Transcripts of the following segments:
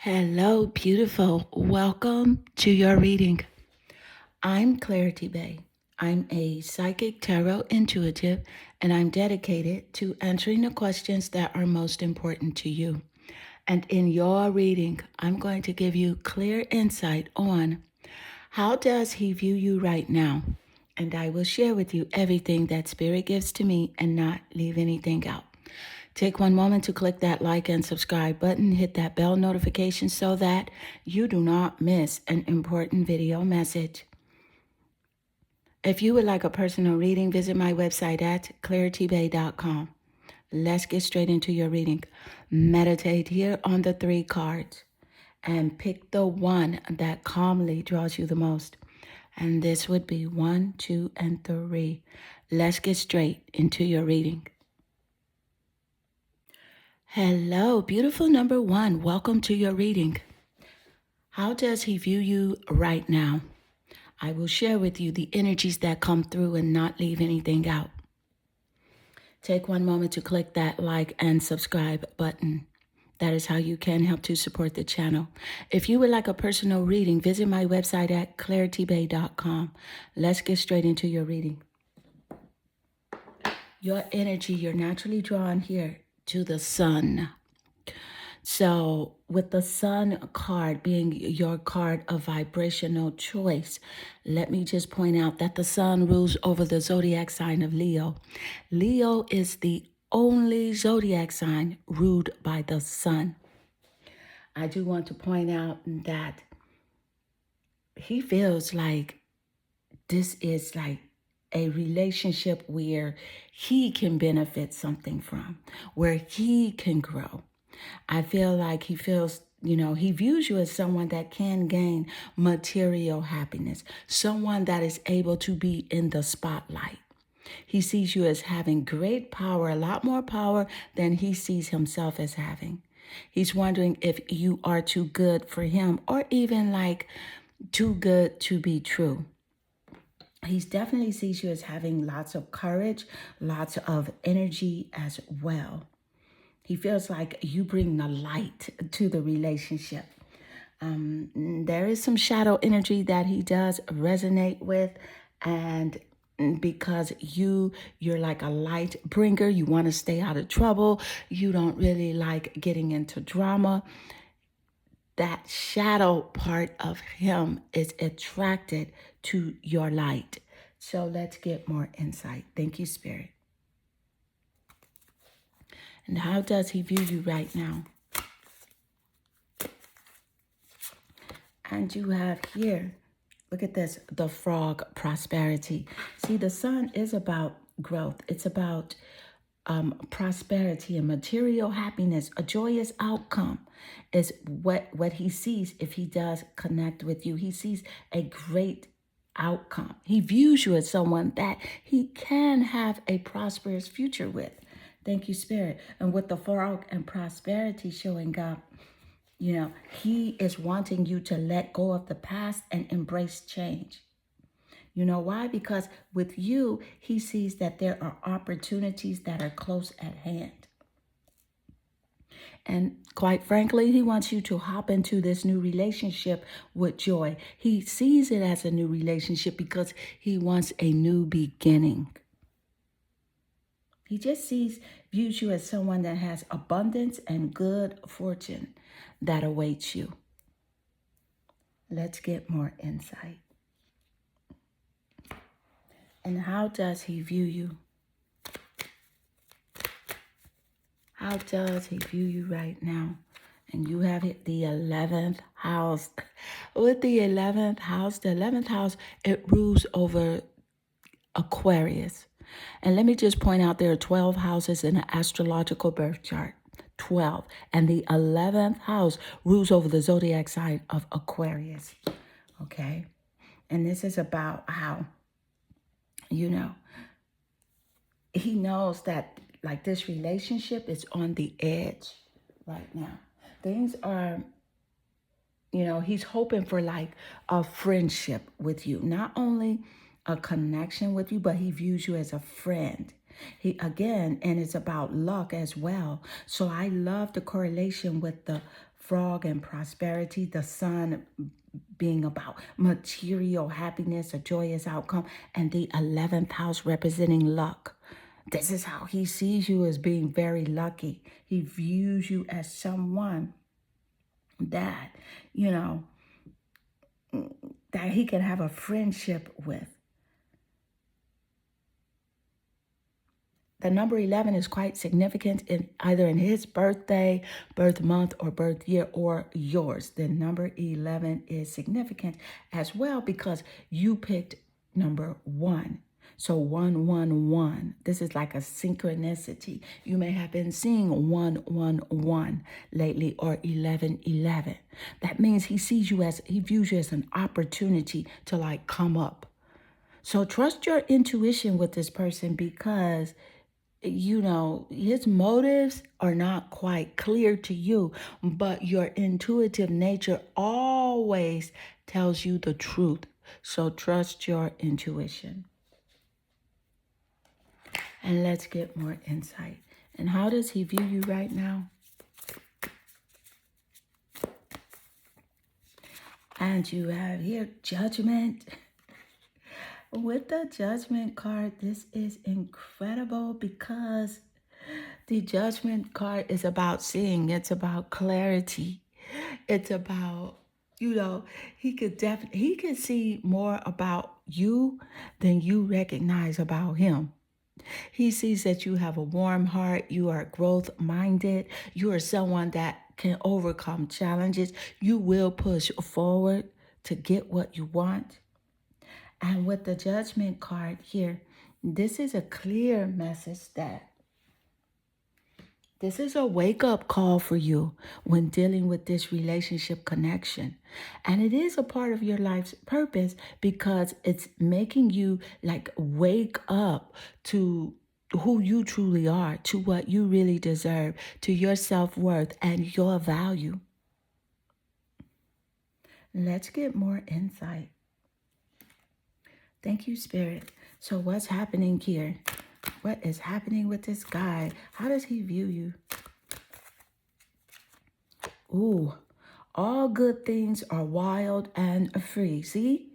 Hello, beautiful. Welcome to your reading. I'm Clarity Bay. I'm a psychic tarot intuitive, and I'm dedicated to answering the questions that are most important to you. And in your reading, I'm going to give you clear insight on how does he view you right now? And I will share with you everything that Spirit gives to me and not leave anything out. Take one moment to click that like and subscribe button, hit that bell notification so that you do not miss an important video message. If you would like a personal reading, visit my website at claritybay.com. Let's get straight into your reading. Meditate here on the 3 cards and pick the one that calmly draws you the most. And this would be 1, 2, and 3. Let's get straight into your reading. Hello, beautiful number 1. Welcome to your reading. How does he view you right now? I will share with you the energies that come through and not leave anything out. Take one moment to click that like and subscribe button. That is how you can help to support the channel. If you would like a personal reading, visit my website at claritybay.com. Let's get straight into your reading. Your energy, you're naturally drawn here to the sun. So with the sun card being your card of vibrational choice, let me just point out that the sun rules over the zodiac sign of Leo. Leo is the only zodiac sign ruled by the sun. I do want to point out that he feels like this is like a relationship where he can benefit something from, where he can grow. I feel like he feels, he views you as someone that can gain material happiness, someone that is able to be in the spotlight. He sees you as having great power, a lot more power than he sees himself as having. He's wondering if you are too good for him or even like too good to be true. He definitely sees you as having lots of courage, lots of energy as well. He feels like you bring the light to the relationship. There is some shadow energy that he does resonate with, and because you're like a light bringer, you want to stay out of trouble, you don't really like getting into drama. That shadow part of him is attracted to your light. So let's get more insight. Thank you, Spirit. And how does he view you right now? And you have here, look at this, the frog prosperity. See, the sun is about growth. It's about prosperity and material happiness. A joyous outcome is what he sees if he does connect with you. He sees a great outcome. He views you as someone that he can have a prosperous future with. Thank you, Spirit. And with the frog and prosperity showing up, he is wanting you to let go of the past and embrace change. You know why? Because with you, he sees that there are opportunities that are close at hand. And quite frankly, he wants you to hop into this new relationship with joy. He sees it as a new relationship because he wants a new beginning. He just views you as someone that has abundance and good fortune that awaits you. Let's get more insight. And how does he view you? How does he view you right now? And you have hit the 11th house. With the 11th house, it rules over Aquarius. And let me just point out there are 12 houses in an astrological birth chart. 12. And the 11th house rules over the zodiac sign of Aquarius. Okay? And this is about how, he knows that like this relationship is on the edge right now. Things are, he's hoping for like a friendship with you. Not only a connection with you, but he views you as a friend. And it's about luck as well. So I love the correlation with the frog and prosperity, the sun being about material happiness, a joyous outcome, and the 11th house representing luck. This is how he sees you, as being very lucky. He views you as someone that, you know, that he can have a friendship with. The number 11 is quite significant in either in his birthday, birth month, or birth year, or yours. The number 11 is significant as well because you picked number 1. So 111. This is like a synchronicity. You may have been seeing 111 lately, or 1111. That means he views you as an opportunity to like come up. So trust your intuition with this person, because his motives are not quite clear to you, but your intuitive nature always tells you the truth. So trust your intuition. And let's get more insight. And how does he view you right now? And you have here Judgment. With the Judgment card, this is incredible because the Judgment card is about seeing. It's about clarity. It's about, he could see more about you than you recognize about him. He sees that you have a warm heart. You are growth minded. You are someone that can overcome challenges. You will push forward to get what you want. And with the Judgment card here, this is a clear message that this is a wake-up call for you when dealing with this relationship connection. And it is a part of your life's purpose because it's making you like wake up to who you truly are, to what you really deserve, to your self-worth and your value. Let's get more insight. Thank you, Spirit. So what's happening here? What is happening with this guy? How does he view you? Ooh, all good things are wild and free. See?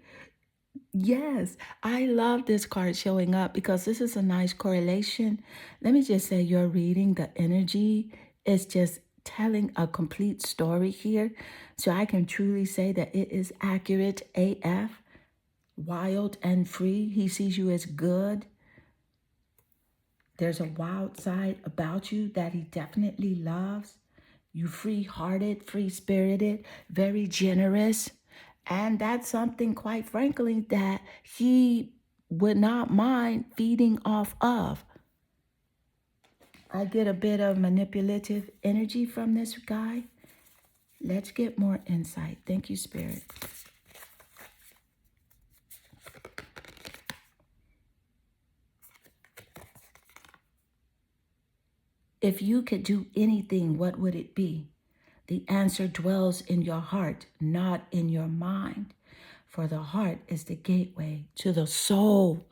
Yes, I love this card showing up because this is a nice correlation. Let me just say, your reading, the energy is just telling a complete story here. So I can truly say that it is accurate AF. Wild and free. He sees you as good. There's a wild side about you that he definitely loves. You free-hearted, free-spirited, very generous. And that's something, quite frankly, that he would not mind feeding off of. I get a bit of manipulative energy from this guy. Let's get more insight. Thank you, Spirit. If you could do anything, what would it be? The answer dwells in your heart, not in your mind. For the heart is the gateway to the soul.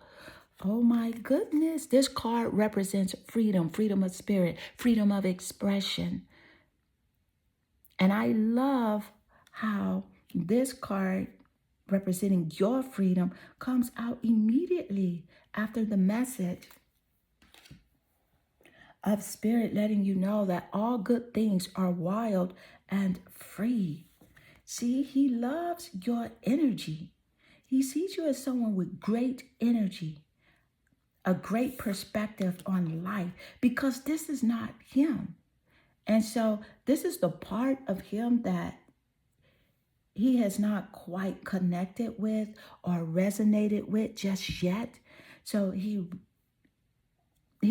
Oh my goodness. This card represents freedom, freedom of spirit, freedom of expression. And I love how this card representing your freedom comes out immediately after the message of Spirit letting you know that all good things are wild and free. See, he loves your energy. He sees you as someone with great energy, a great perspective on life, because this is not him. And so this is the part of him that he has not quite connected with or resonated with just yet. So he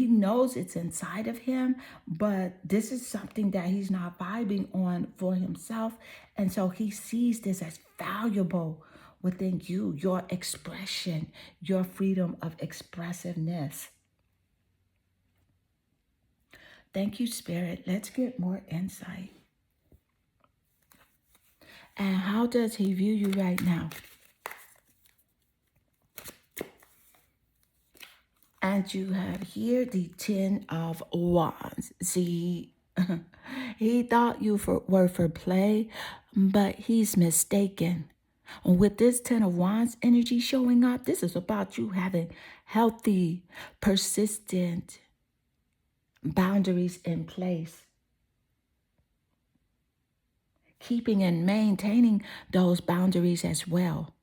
knows it's inside of him, but this is something that he's not vibing on for himself. And so he sees this as valuable within you, your expression, your freedom of expressiveness. Thank you, Spirit. Let's get more insight. And how does he view you right now? And you have here the 10 of Wands. See, He thought you were for play, but he's mistaken. With this Ten of Wands energy showing up, this is about you having healthy, persistent boundaries in place. Keeping and maintaining those boundaries as well.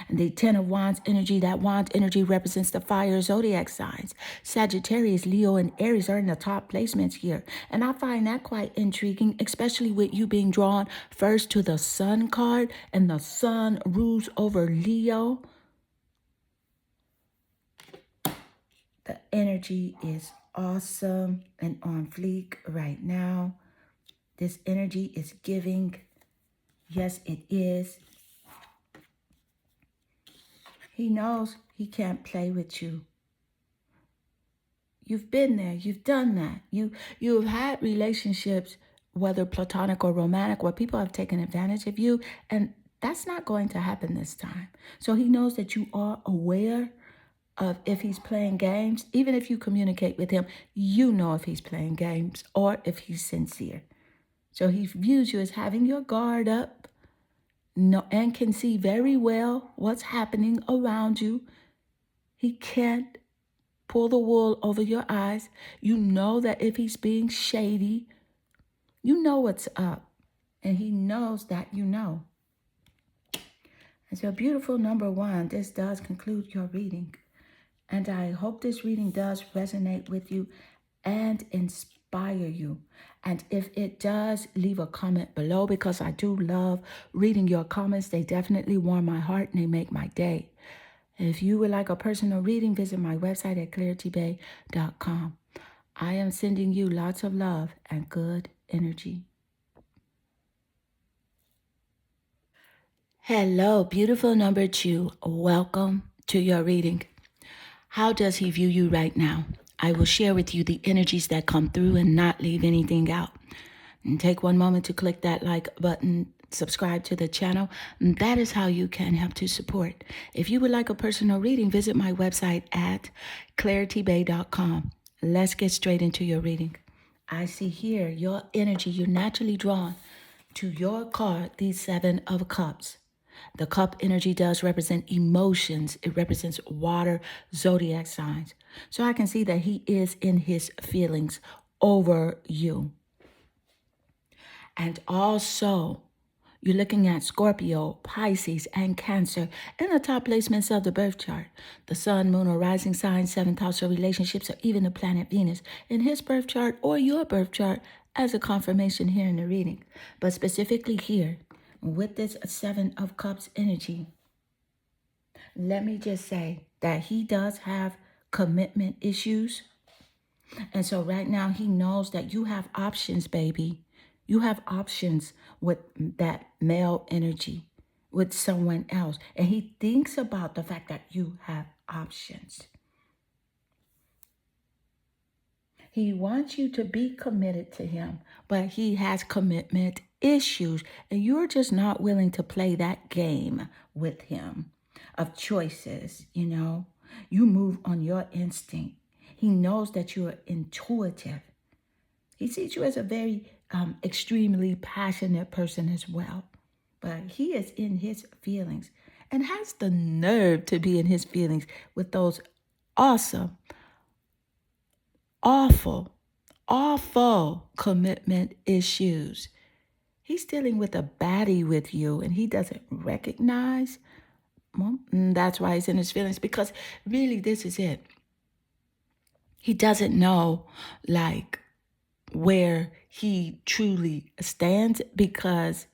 And the Ten of Wands energy, that wand energy represents the fire zodiac signs. Sagittarius, Leo, and Aries are in the top placements here. And I find that quite intriguing, especially with you being drawn first to the Sun card, and the Sun rules over Leo. The energy is awesome and on fleek right now. This energy is giving. Yes, it is. He knows he can't play with you. You've been there. You've done that. You've had relationships, whether platonic or romantic, where people have taken advantage of you, and that's not going to happen this time. So he knows that you are aware of if he's playing games. Even if you communicate with him, you know if he's playing games or if he's sincere. So he views you as having your guard up, and can see very well what's happening around you. He can't pull the wool over your eyes. You know that if he's being shady, you know what's up. And he knows that you know. And so beautiful number one, this does conclude your reading. And I hope this reading does resonate with you and inspire you. And if it does, leave a comment below, because I do love reading your comments. They definitely warm my heart and they make my day. If you would like a personal reading, visit my website at claritybae.com. I am sending you lots of love and good energy. Hello, beautiful number two. Welcome to your reading. How does he view you right now? I will share with you the energies that come through and not leave anything out. And take one moment to click that like button, subscribe to the channel. And that is how you can help to support. If you would like a personal reading, visit my website at claritybae.com. Let's get straight into your reading. I see here your energy. You're naturally drawn to your card, the Seven of Cups. The cup energy does represent emotions. It represents water zodiac signs. So I can see that he is in his feelings over you. And also, you're looking at Scorpio, Pisces, and Cancer in the top placements of the birth chart. The sun, moon, or rising sign, seventh house of relationships, or even the planet Venus in his birth chart or your birth chart as a confirmation here in the reading. But specifically here, with this Seven of Cups energy, let me just say that he does have commitment issues. And so right now he knows that you have options, baby. You have options with that male energy, with someone else. And he thinks about the fact that you have options. He wants you to be committed to him, but he has commitment issues. And you're just not willing to play that game with him of choices, you know. You move on your instinct. He knows that you are intuitive. He sees you as a very extremely passionate person as well. But he is in his feelings and has the nerve to be in his feelings with those awesome, awful commitment issues. He's dealing with a baddie with you and he doesn't recognize. Well, that's why he's in his feelings, because really this is it. He doesn't know like where he truly stands because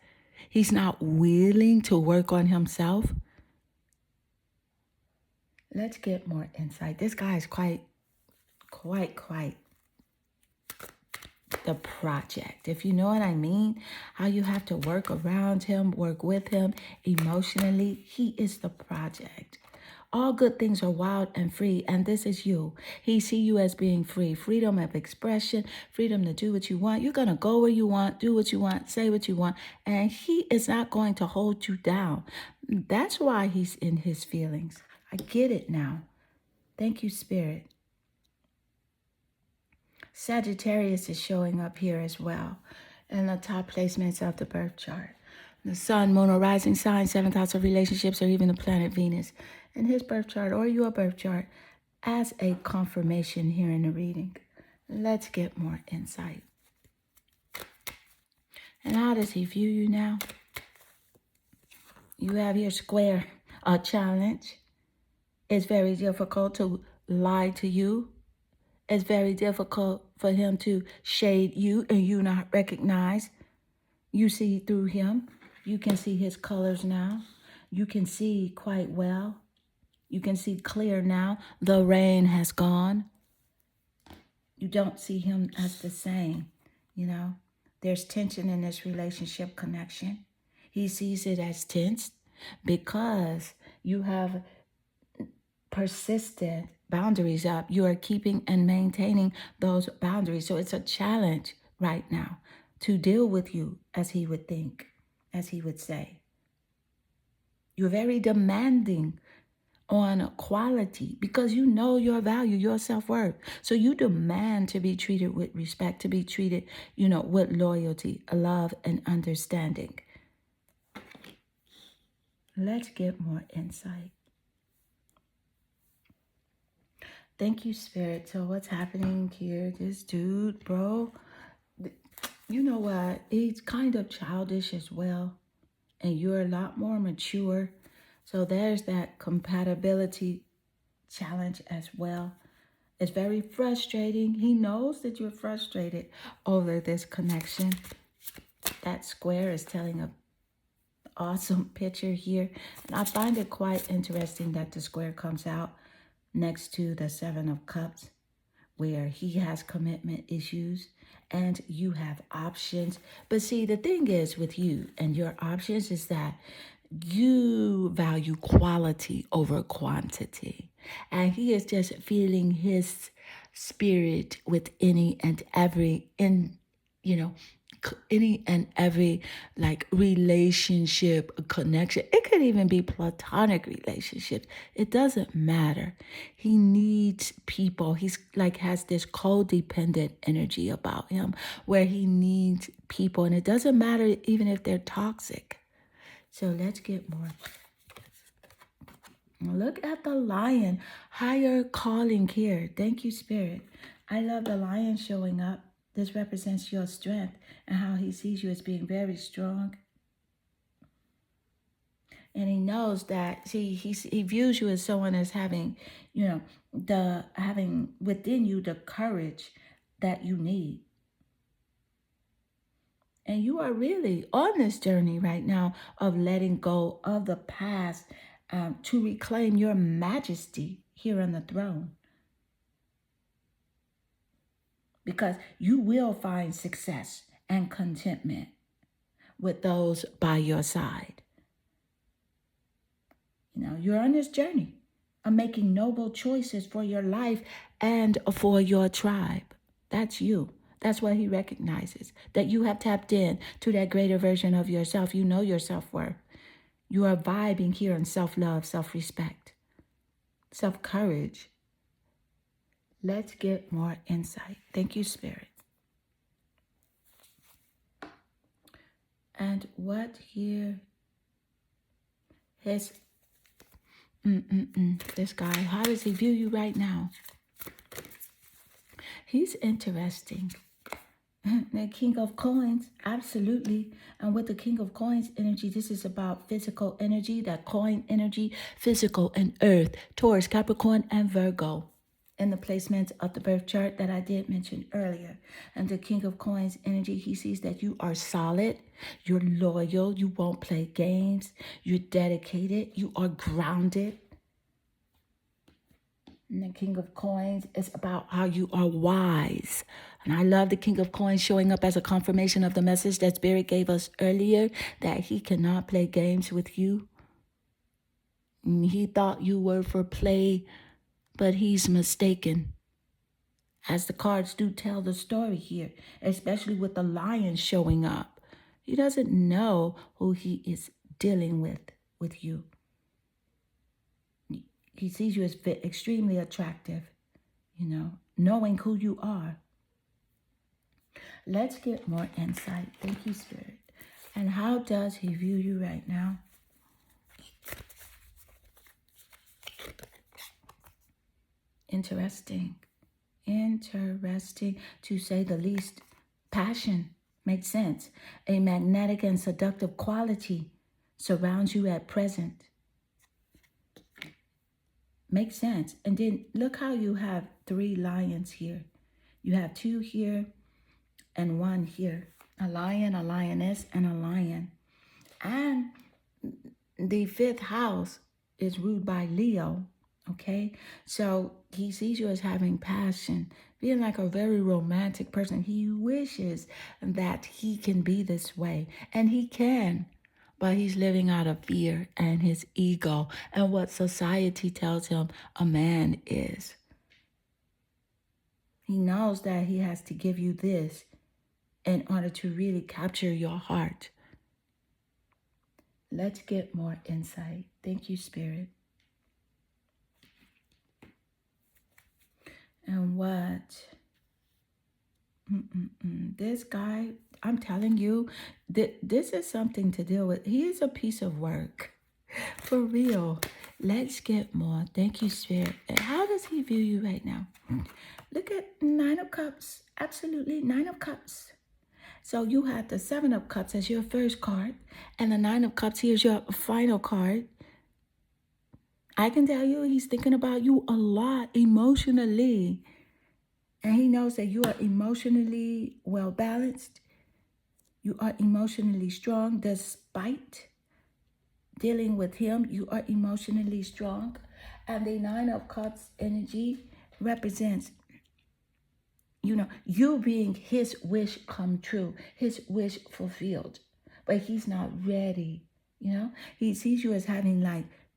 he's not willing to work on himself. Let's get more insight. This guy is quite the project, if you know what I mean. How you have to work around him, work with him emotionally. He is the project. All good things are wild and free, and this is you. He see you as being free. Freedom of expression, freedom to do what you want. You're going to go where you want, do what you want, say what you want, and he is not going to hold you down. That's why he's in his feelings. I get it now. Thank you, Spirit. Sagittarius is showing up here as well in the top placements of the birth chart. The sun, moon, or rising sign, seventh house of relationships, or even the planet Venus in his birth chart or your birth chart as a confirmation here in the reading. Let's get more insight. And how does he view you now? You have your square, a challenge. It's very difficult to lie to you. It's very difficult for him to shade you and you not recognize. You see through him. You can see his colors now. You can see quite well. You can see clear now. The rain has gone. You don't see him as the same, you know. There's tension in this relationship connection. He sees it as tense because you have persistent boundaries up. You are keeping and maintaining those boundaries. So it's a challenge right now to deal with you, as he would think, as he would say. You're very demanding on quality because you know your value, your self-worth. So you demand to be treated with respect, to be treated, with loyalty, love, and understanding. Let's get more insight. Thank you, Spirit. So what's happening here? This dude, bro, you know what? He's kind of childish as well. And you're a lot more mature. So there's that compatibility challenge as well. It's very frustrating. He knows that you're frustrated over this connection. That square is telling an awesome picture here. And I find it quite interesting that the square comes out next to the Seven of Cups, where he has commitment issues and you have options. But see, the thing is with you and your options is that you value quality over quantity. And he is just feeling his spirit with any and every like relationship connection. It could even be platonic relationships. It doesn't matter. He needs people. He's like has this codependent energy about him where he needs people. And it doesn't matter even if they're toxic. So let's get more. Look at the lion. Higher calling here. Thank you, Spirit. I love the lion showing up. This represents your strength and how he sees you as being very strong. And he knows that, he views you as someone as having, having within you the courage that you need. And you are really on this journey right now of letting go of the past to reclaim your majesty here on the throne. Because you will find success and contentment with those by your side. You're on this journey of making noble choices for your life and for your tribe. That's you. That's what he recognizes, that you have tapped in to that greater version of yourself. You know your self-worth. You are vibing here on self-love, self-respect, self-courage. Let's get more insight. Thank you, Spirit. And what here? This guy, how does he view you right now? He's interesting. The King of Coins, absolutely. And with the King of Coins energy, this is about physical energy, that coin energy, physical and earth, Taurus, Capricorn, and Virgo. In the placements of the birth chart that I did mention earlier. And the King of Coins energy, he sees that you are solid, you're loyal, you won't play games, you're dedicated, you are grounded. And the King of Coins is about how you are wise. And I love the King of Coins showing up as a confirmation of the message that Spirit gave us earlier, that he cannot play games with you. And he thought you were for play, but he's mistaken. As the cards do tell the story here, especially with the lion showing up. He doesn't know who he is dealing with you. He sees you as extremely attractive, knowing who you are. Let's get more insight. Thank you, Spirit. And how does he view you right now? Interesting. Interesting, to say the least. Passion makes sense. A magnetic and seductive quality surrounds you at present. Makes sense. And then look how you have 3 lions here. You have 2 here and 1 here. A lion, a lioness, and a lion. And the 5th house is ruled by Leo. Okay, so he sees you as having passion, being like a very romantic person. He wishes that he can be this way, and he can, but he's living out of fear and his ego and what society tells him a man is. He knows that he has to give you this in order to really capture your heart. Let's get more insight. Thank you, Spirit. And what? This guy, I'm telling you, this is something to deal with. He is a piece of work. For real. Let's get more. Thank you, Spirit. And how does he view you right now? Look at 9 of Cups. Absolutely, 9 of Cups. So you had the 7 of Cups as your first card. And the 9 of Cups, here's your final card. I can tell you he's thinking about you a lot emotionally. And he knows that you are emotionally well balanced. You are emotionally strong despite dealing with him. You are emotionally strong. And the 9 of Cups energy represents, you being his wish come true, his wish fulfilled. But he's not ready, He sees you as having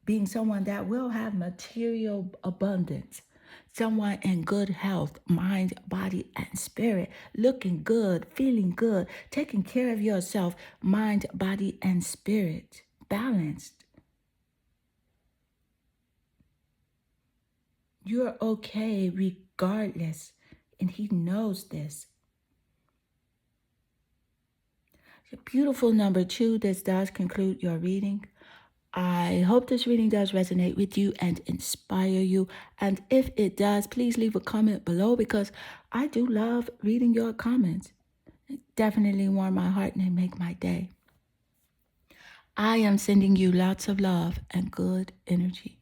being someone that will have material abundance, someone in good health, mind, body, and spirit, looking good, feeling good, taking care of yourself, mind, body, and spirit, balanced. You're okay regardless, and he knows this. Beautiful number 2, this does conclude your reading. I hope this reading does resonate with you and inspire you. And if it does, please leave a comment below because I do love reading your comments. It definitely warm my heart and they make my day. I am sending you lots of love and good energy.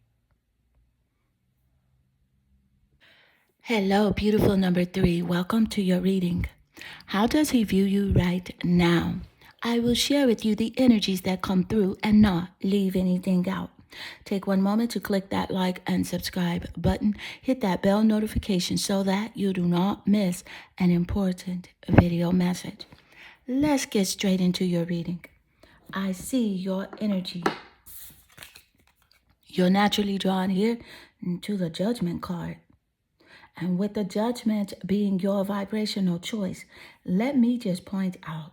Hello, beautiful number 3. Welcome to your reading. How does he view you right now? I will share with you the energies that come through and not leave anything out. Take one moment to click that like and subscribe button. Hit that bell notification so that you do not miss an important video message. Let's get straight into your reading. I see your energy. You're naturally drawn here to the Judgment card. And with the Judgment being your vibrational choice, let me just point out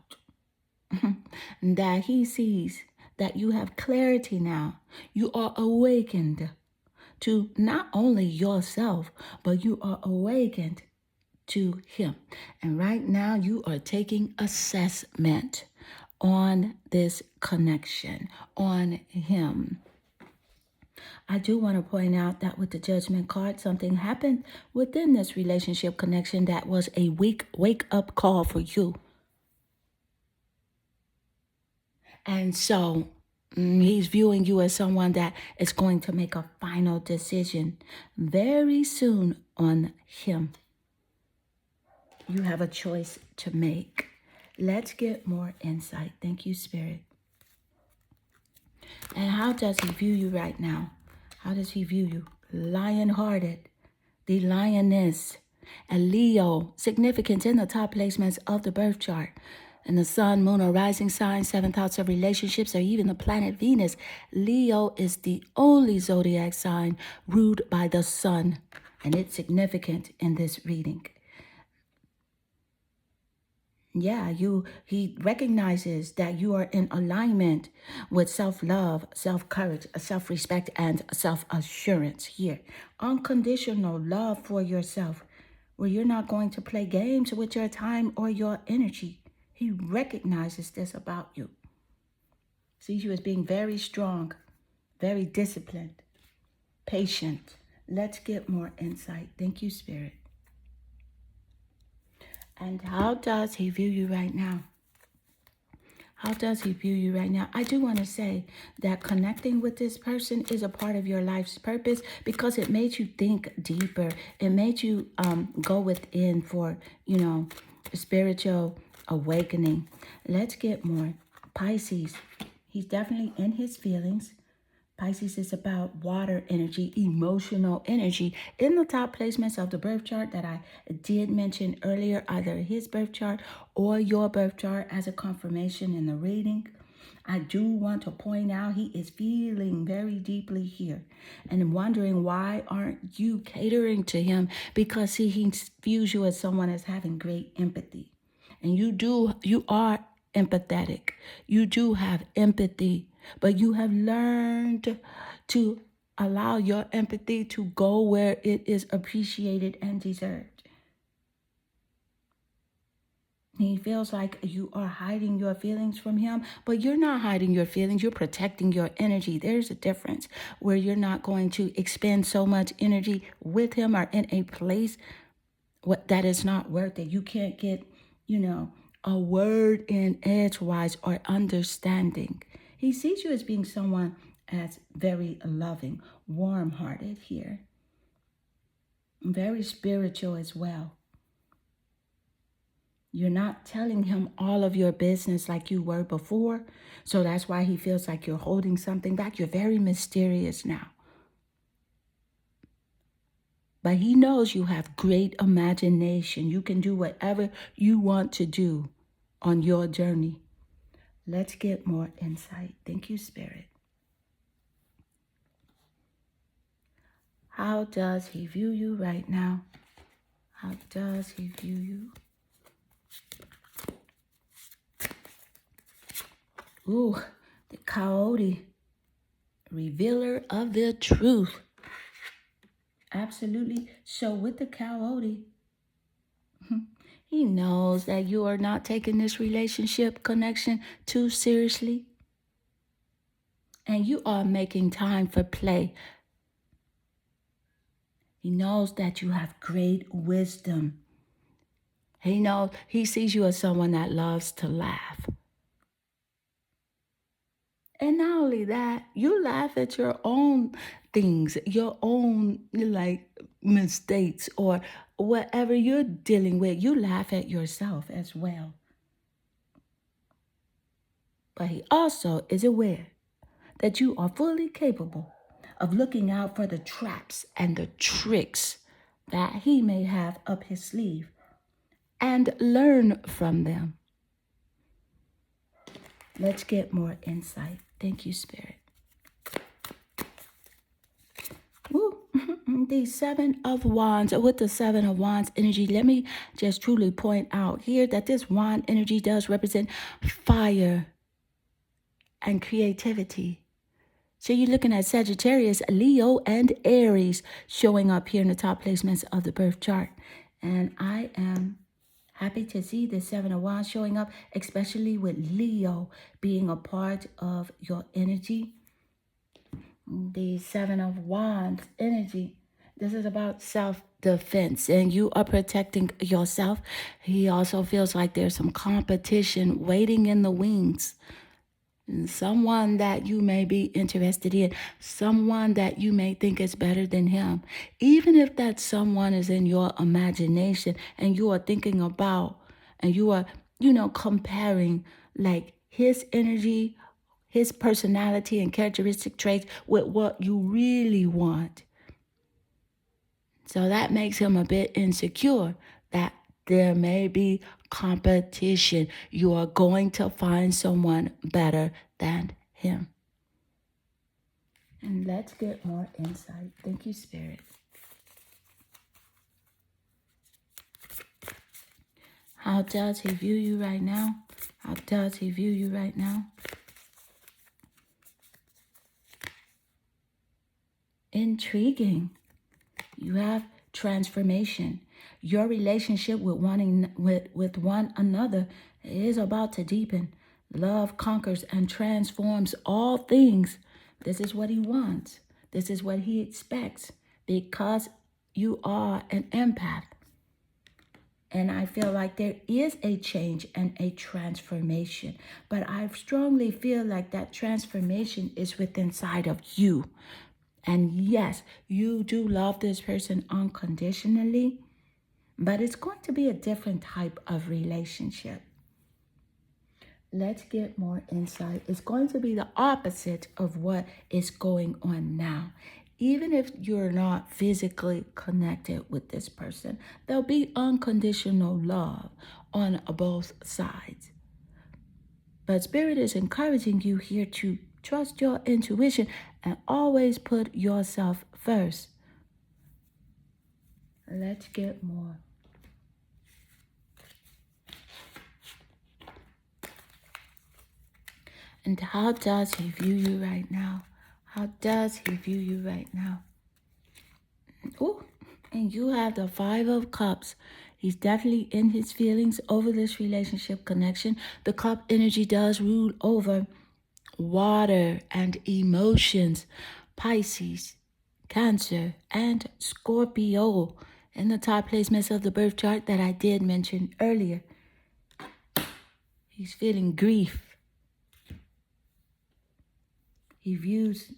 that he sees that you have clarity now. You are awakened to not only yourself, but you are awakened to him. And right now you are taking assessment on this connection, on him. I do want to point out that with the Judgment card, something happened within this relationship connection that was a wake-up call for you. And so he's viewing you as someone that is going to make a final decision very soon on him. You have a choice to make. Let's get more insight. Thank you, Spirit. And how does he view you right now? How does he view you? Lion-hearted, the lioness, a Leo, significance in the top placements of the birth chart. And the sun, moon, or rising sign, 7th house of relationships, or even the planet Venus. Leo is the only zodiac sign ruled by the sun. And it's significant in this reading. Yeah, he recognizes that you are in alignment with self-love, self-courage, self-respect, and self-assurance here. Unconditional love for yourself, where you're not going to play games with your time or your energy. He recognizes this about you. Sees you as being very strong, very disciplined, patient. Let's get more insight. Thank you, Spirit. And how does he view you right now? How does he view you right now? I do want to say that connecting with this person is a part of your life's purpose because it made you think deeper. It made you go within for, spiritual awakening. Let's get more. Pisces, he's definitely in his feelings. Pisces is about water energy, emotional energy. In the top placements of the birth chart that I did mention earlier, either his birth chart or your birth chart as a confirmation in the reading, I do want to point out he is feeling very deeply here and wondering why aren't you catering to him? Because see, he views you as someone as having great empathy. And you are empathetic. You do have empathy, but you have learned to allow your empathy to go where it is appreciated and deserved. He feels like you are hiding your feelings from him, but you're not hiding your feelings. You're protecting your energy. There's a difference where you're not going to expend so much energy with him or in a place that is not worth it. You can't get, a word in edgewise or understanding. He sees you as being someone as very loving, warm-hearted here, very spiritual as well. You're not telling him all of your business like you were before, so that's why he feels like you're holding something back. You're very mysterious now. But he knows you have great imagination. You can do whatever you want to do on your journey. Let's get more insight. Thank you, Spirit. How does he view you right now? How does he view you? Ooh, the coyote, revealer of the truth. Absolutely. So with the coyote, he knows that you are not taking this relationship connection too seriously. And you are making time for play. He knows that you have great wisdom. He sees you as someone that loves to laugh. And not only that, you laugh at your own things, your own mistakes or whatever you're dealing with. You laugh at yourself as well. But he also is aware that you are fully capable of looking out for the traps and the tricks that he may have up his sleeve and learn from them. Let's get more insight. Thank you, Spirit. Woo. The Seven of Wands. With the Seven of Wands energy, let me just truly point out here that this wand energy does represent fire and creativity. So you're looking at Sagittarius, Leo, and Aries showing up here in the top placements of the birth chart. And I am happy to see the Seven of Wands showing up, especially with Leo being a part of your energy. The Seven of Wands energy. This is about self-defense, and you are protecting yourself. He also feels like there's some competition waiting in the wings. Someone that you may be interested in, someone that you may think is better than him. Even if that someone is in your imagination and you are thinking about and you are, comparing like his energy, his personality and characteristic traits with what you really want. So that makes him a bit insecure that there may be competition. You are going to find someone better than him. And let's get more insight. Thank you, Spirit. How does he view you right now? How does he view you right now? Intriguing. You have transformation. Your relationship with one another is about to deepen. Love conquers and transforms all things. This is what he wants. This is what he expects because you are an empath. And I feel like there is a change and a transformation. But I strongly feel like that transformation is within inside of you. And yes, you do love this person unconditionally, but it's going to be a different type of relationship. Let's get more insight. It's going to be the opposite of what is going on now. Even if you're not physically connected with this person, there'll be unconditional love on both sides. But Spirit is encouraging you here to trust your intuition and always put yourself first. Let's get more. And how does he view you right now? How does he view you right now? Oh, and you have the Five of Cups. He's definitely in his feelings over this relationship connection. The cup energy does rule over water and emotions. Pisces, Cancer, and Scorpio in the top placements of the birth chart that I did mention earlier. He's feeling grief. He views,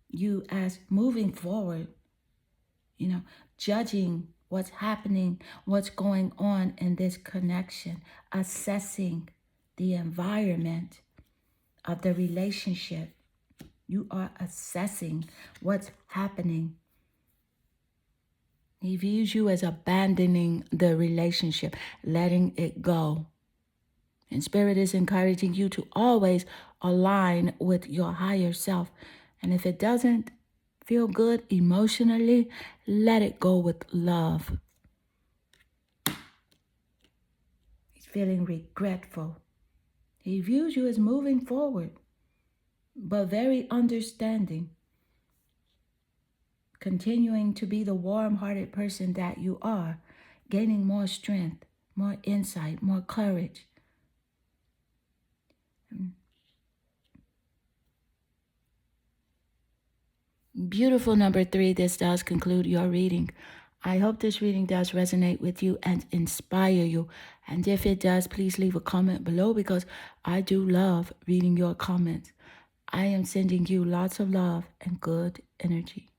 you as moving forward, judging what's happening, what's going on in this connection, assessing the environment of the relationship. You are assessing what's happening. He views you as abandoning the relationship, letting it go. And Spirit is encouraging you to always align with your higher self. And if it doesn't feel good emotionally, let it go with love. He's feeling regretful. He views you as moving forward, but very understanding. Continuing to be the warm-hearted person that you are, gaining more strength, more insight, more courage. Beautiful number 3, this does conclude your reading. I hope this reading does resonate with you and inspire you. And if it does, please leave a comment below because I do love reading your comments. I am sending you lots of love and good energy.